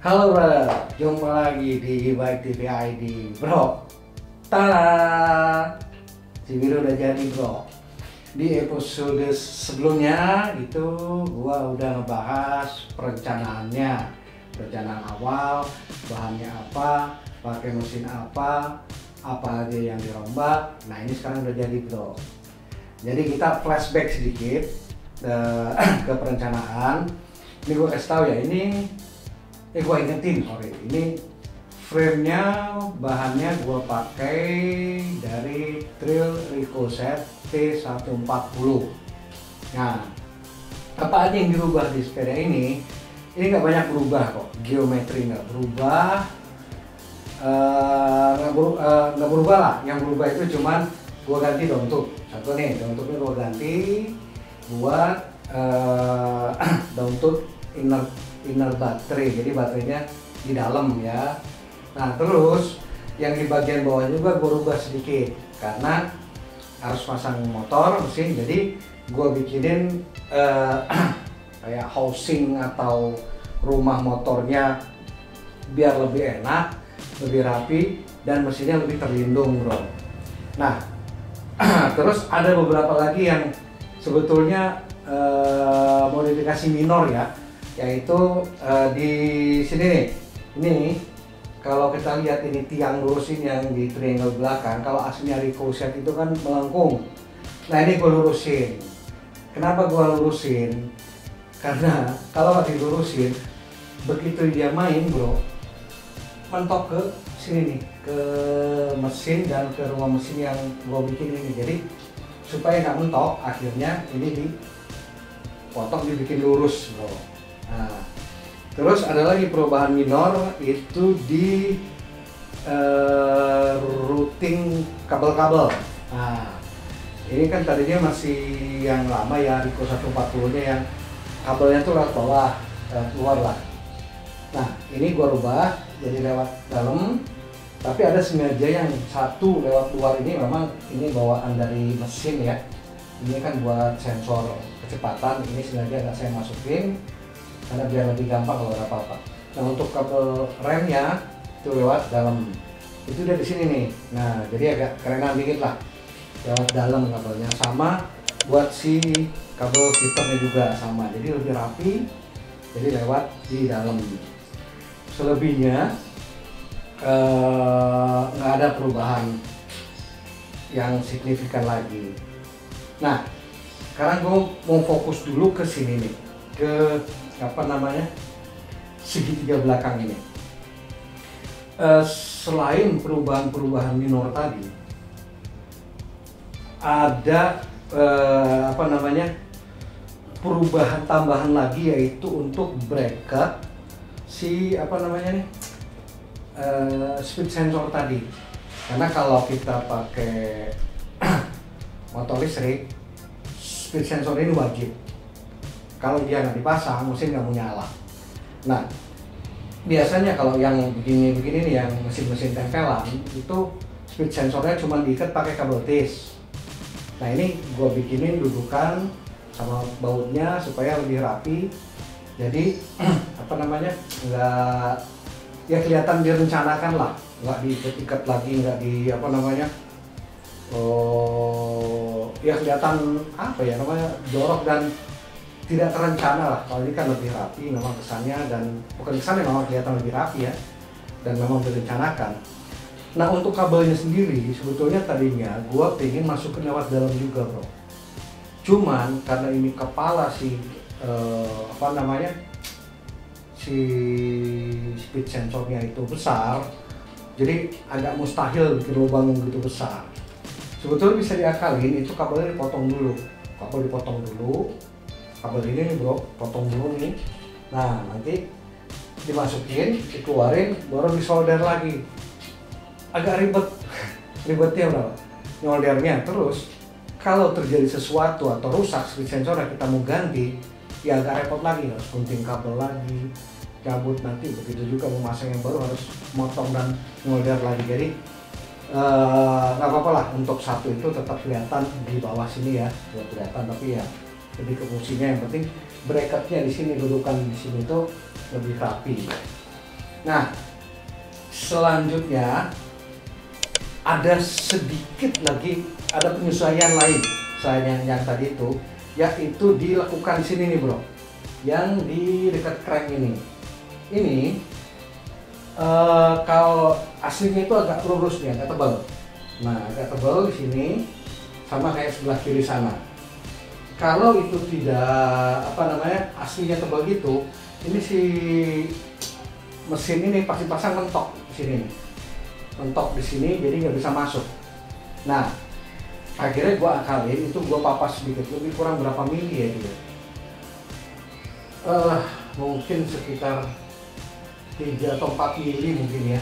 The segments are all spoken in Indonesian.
Halo brother, jumpa lagi di Baik TV ID. Bro, tada, si Wiro udah jadi bro. Di episode sebelumnya itu gua udah ngebahas perencanaannya, perencanaan awal, bahannya apa, pakai mesin apa aja yang dirombak. Nah ini sekarang udah jadi bro. Jadi kita flashback sedikit ke perencanaan. Ini gua kasih tahu ya, gue ingetin, ini frame-nya, bahannya gue pakai dari Trail Ricochet T140. Nah, apa aja yang dirubah di sepeda ini nggak banyak berubah kok, geometri nggak berubah, nggak berubah lah. Yang berubah itu cuman gue ganti dauntuk, satu nih, dauntuknya gue ganti buat dauntuk inner baterai, jadi baterainya di dalam ya. Nah terus yang di bagian bawah juga gue rubah sedikit karena harus pasang motor mesin, jadi gue bikinin kayak housing atau rumah motornya biar lebih enak, lebih rapi, dan mesinnya lebih terlindung bro. Nah terus ada beberapa lagi yang sebetulnya modifikasi minor ya, yaitu di sini nih. Ini kalau kita lihat ini tiang lurusin yang di triangle belakang, kalau aslinya Ricochet itu kan melengkung. Nah ini gue lurusin. Kenapa gue lurusin? Karena kalau nggak dilurusin, begitu dia main bro, mentok ke sini nih, ke mesin dan ke rumah mesin yang gue bikin ini. Jadi supaya nggak mentok, akhirnya ini dipotong, dibikin lurus bro. Nah, terus ada lagi perubahan minor itu di routing kabel-kabel. Nah, ini kan tadinya masih yang lama ya, Rico 140-nya yang kabelnya tuh lewat bawah, lewat luar lah. Nah, ini gua rubah jadi lewat dalam, tapi ada sengaja yang satu lewat luar ini memang ini bawaan dari mesin ya. Ini kan buat sensor kecepatan, ini sengaja nggak saya masukin karena biar lebih gampang kalau ada apa-apa. Nah untuk kabel remnya itu lewat dalam, itu udah di sini nih. Nah jadi agak kerenan dikit lah, lewat dalam kabelnya. Sama buat si kabel filternya juga sama, jadi lebih rapi, jadi lewat di dalam. Selebihnya nggak ada perubahan yang signifikan lagi. Nah sekarang gue mau fokus dulu ke sini nih, ke segitiga belakang ini. Selain perubahan-perubahan minor tadi, ada perubahan tambahan lagi, yaitu untuk bracket si speed sensor tadi. Karena kalau kita pakai motor listrik, speed sensor ini wajib. Kalau dia nggak dipasang, mesin nggak mau nyala. Nah, biasanya kalau yang begini-begini nih, yang mesin-mesin tempelan, itu speed sensornya cuma diikat pakai kabel tis. Nah ini gue bikinin dudukan sama bautnya supaya lebih rapi. Jadi nggak, ya kelihatan direncanakan lah, nggak diikat lagi, nggak ya kelihatan jorok dan tidak terencana lah. Kalau ini kan lebih rapi memang kesannya, dan bukan kesannya, memang kelihatan lebih rapi ya, dan memang direncanakan. Nah untuk kabelnya sendiri sebetulnya tadinya gue pengen masukin lewat dalam juga bro, cuman karena ini kepala si speed sensornya itu besar, jadi agak mustahil bikin lubang gitu besar. Sebetulnya bisa diakalin, itu kabelnya dipotong dulu, kabel ini nih bro, potong dulu nih. Nah nanti dimasukin, dikeluarin, baru disolder lagi. Agak ribetnya bro, nyoldernya. Terus kalau terjadi sesuatu atau rusak speed sensor yang kita mau ganti, ya agak repot lagi, harus gunting kabel lagi, cabut nanti. Begitu juga mau masang yang baru, harus motong dan nyolder lagi. Jadi nggak apa-apa lah, untuk satu itu tetap kelihatan di bawah sini ya, kelihatan, tapi ya lebih ke fungsinya. Yang penting bracketnya di sini, dudukan di sini tuh lebih rapi. Nah, selanjutnya ada sedikit lagi, ada penyesuaian lain selain yang tadi itu, yaitu dilakukan di sini nih bro, yang di dekat crank ini. Ini kalau aslinya itu agak lurus nih, agak tebal. Nah, agak tebal di sini, sama kayak sebelah kiri sana. Kalau itu tidak aslinya tebal gitu, ini si mesin ini pasti pasang mentok di sini, mentok di sini, jadi nggak bisa masuk. Nah, akhirnya gua akalin, itu gua papas sedikit, lebih kurang berapa mili ya gitu. Mungkin sekitar 3 atau 4 mili mungkin ya,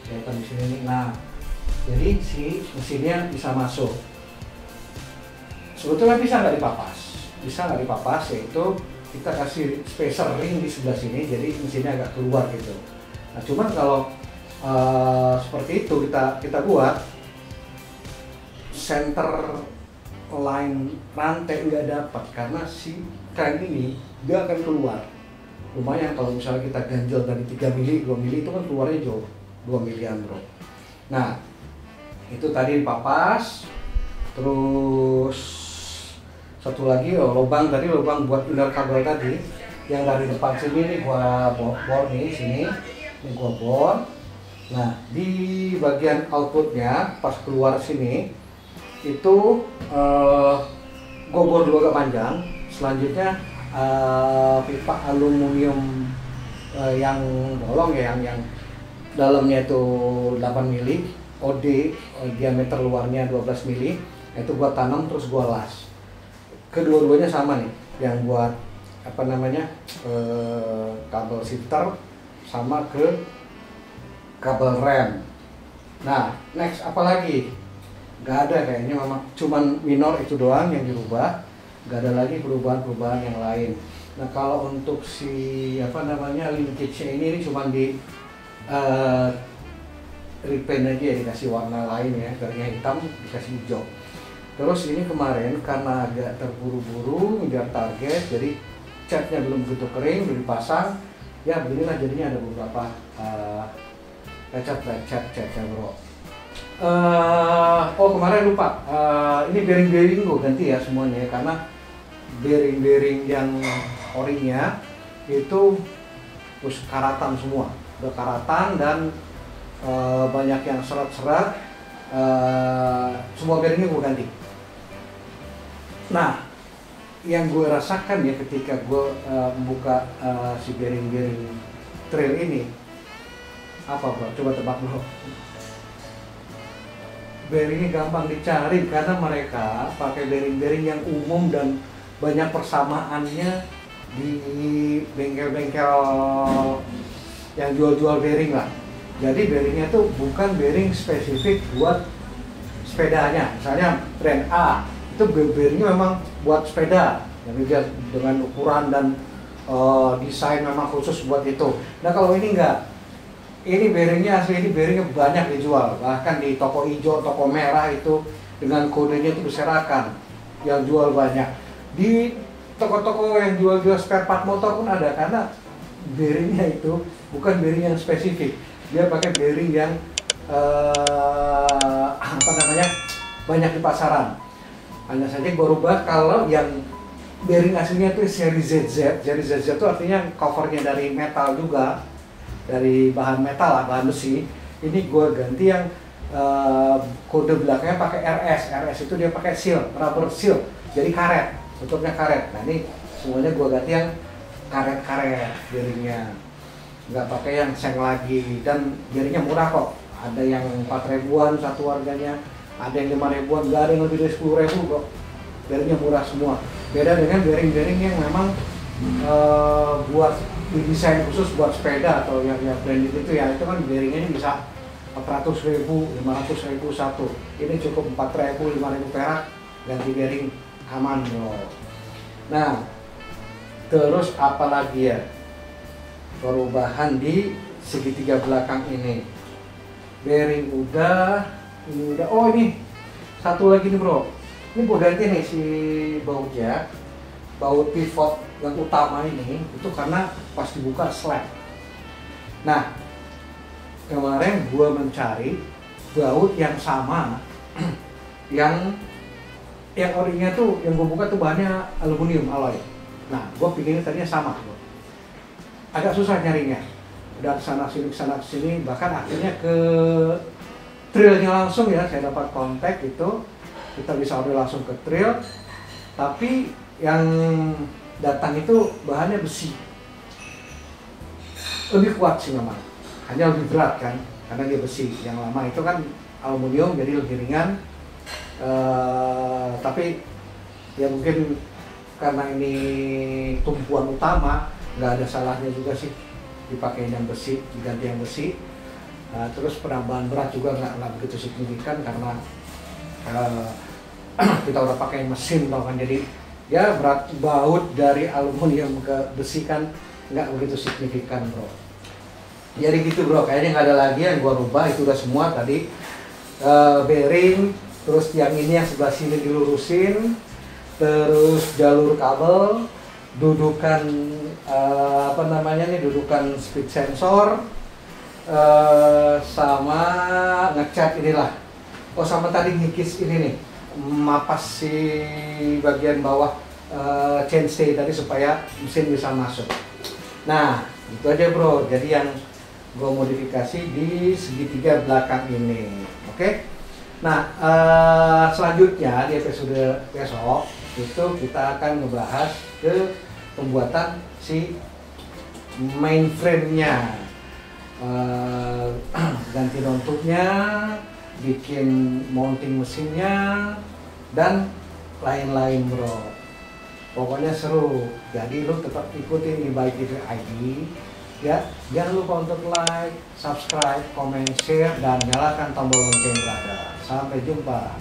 kelihatan di sini nih. Nah, jadi si mesinnya bisa masuk. Sebetulnya bisa nggak dipapas, yaitu kita kasih spacer ring di sebelah sini, jadi mesinnya agak keluar gitu. Nah, cuman kalau seperti itu kita buat center line rantai nggak dapat, karena si crank ini nggak akan keluar. Lumayan kalau misalnya kita ganjel dari 3 mili, 2 mili itu kan keluarnya jauh, 2 milian bro. Nah, itu tadi papas. Terus satu lagi lubang buat inner kabel tadi, yang dari depan sini nih gua bor nih sini, ini gua bor. Nah, di bagian outputnya pas keluar sini itu gua bor dulu agak panjang. Selanjutnya pipa aluminium yang bolong ya, yang dalamnya itu 8 mili, OD diameter luarnya 12 mili, itu gua tanam terus gua las. Kedua-duanya sama nih, yang buat kabel shifter sama ke kabel rem. Nah, next apa lagi? Gak ada kayaknya, memang cuman minor itu doang yang dirubah, gak ada lagi perubahan-perubahan yang lain. Nah, kalau untuk si linkage-nya ini cuman di repaint aja ya, dikasih warna lain ya, tadinya hitam dikasih hijau. Terus ini kemarin karena agak terburu-buru ngejar target, jadi catnya belum begitu kering, udah dipasang. Ya beginilah jadinya, ada beberapa cat bro. Kemarin lupa, ini bearing-bearing gue ganti ya semuanya ya, karena bearing-bearing yang orinya itu karatan semua, udah karatan dan banyak yang serat-serat, semua bearingnya gue ganti. Nah, yang gue rasakan ya ketika gue membuka si bearing-bearing trail ini, apa bro? Coba tebak bro. Bearingnya gampang dicari karena mereka pakai bearing-bearing yang umum dan banyak persamaannya di bengkel-bengkel yang jual-jual bearing lah. Jadi bearingnya tuh bukan bearing spesifik buat sepedanya. Misalnya brand A itu bearingnya memang buat sepeda, jadi dengan ukuran dan desain memang khusus buat itu. Nah, kalau ini enggak, ini bearingnya asli, ini bearingnya banyak dijual, bahkan di toko hijau, toko merah itu dengan kodenya itu berserakan, yang jual banyak. Di toko-toko yang jual-jual spare part motor pun ada, karena bearingnya itu bukan bearing yang spesifik, dia pakai bearing yang banyak di pasaran. Hanya saja gue rubah, kalau yang bearing aslinya itu seri ZZ itu artinya covernya dari metal juga, dari bahan metal lah, bahan besi. Ini gue ganti yang kode belakangnya pakai RS itu dia pakai seal, rubber seal, jadi karet, bentuknya karet. Nah, ini semuanya gue ganti yang karet-karet bearingnya, nggak pakai yang seng lagi. Dan bearingnya murah kok, ada yang 4 ribuan satu harganya, ada yang 5 ribuan, nggak ada yang lebih dari 10 ribu kok. Bearingnya murah semua. Beda dengan bearing-bearing yang memang buat didesain khusus buat sepeda atau yang branded itu ya, itu kan bearingnya ini bisa 400.000, 500.000 satu. Ini cukup 4.000, 5.000 perak ganti bearing, aman loh. Nah, terus apa lagi ya perubahan di segitiga belakang ini? Bearing udah, ini udah. Oh, ini satu lagi nih bro, ini gue ganti nih si bautnya, baut pivot yang utama ini itu karena pas dibuka slap. Nah, kemarin gue mencari baut yang sama yang orinya tuh yang gue buka tuh bahannya aluminium alloy. Nah, gue pikirnya tadinya sama, agak susah nyarinya. Udah kesana sini, bahkan akhirnya ke trailnya langsung ya, saya dapat kontak itu, kita bisa order langsung ke trail. Tapi yang datang itu bahannya besi, lebih kuat sih memang, hanya lebih berat kan, karena dia besi. Yang lama itu kan aluminium, jadi lebih ringan. Tapi ya mungkin karena ini tumpuan utama, nggak ada salahnya juga sih dipakai yang besi, diganti yang besi. Terus penambahan berat juga nggak begitu signifikan karena kita udah pakai mesin tau kan, jadi ya berat baut dari aluminium ke besi kan nggak begitu signifikan bro. Jadi gitu bro, kayaknya nggak ada lagi yang gua rubah, itu udah semua tadi. Bearing, terus yang ini yang sebelah sini dilurusin, terus jalur kabel, dudukan dudukan speed sensor, sama ngecat inilah. Oh, sama tadi ngikis ini nih, mapas si bagian bawah chainstay tadi supaya mesin bisa masuk. Nah, itu aja bro. Jadi yang gue modifikasi di segitiga belakang ini, oke? Nah, selanjutnya di episode besok itu kita akan ngebahas ke pembuatan si mainframe-nya, ganti nontupnya, bikin mounting mesinnya, dan lain-lain bro. Pokoknya seru. Jadi lu tetap ikutin e-bike TV ID ya. Jangan lupa untuk like, subscribe, comment, share, dan nyalakan tombol lonceng berada. Sampai jumpa.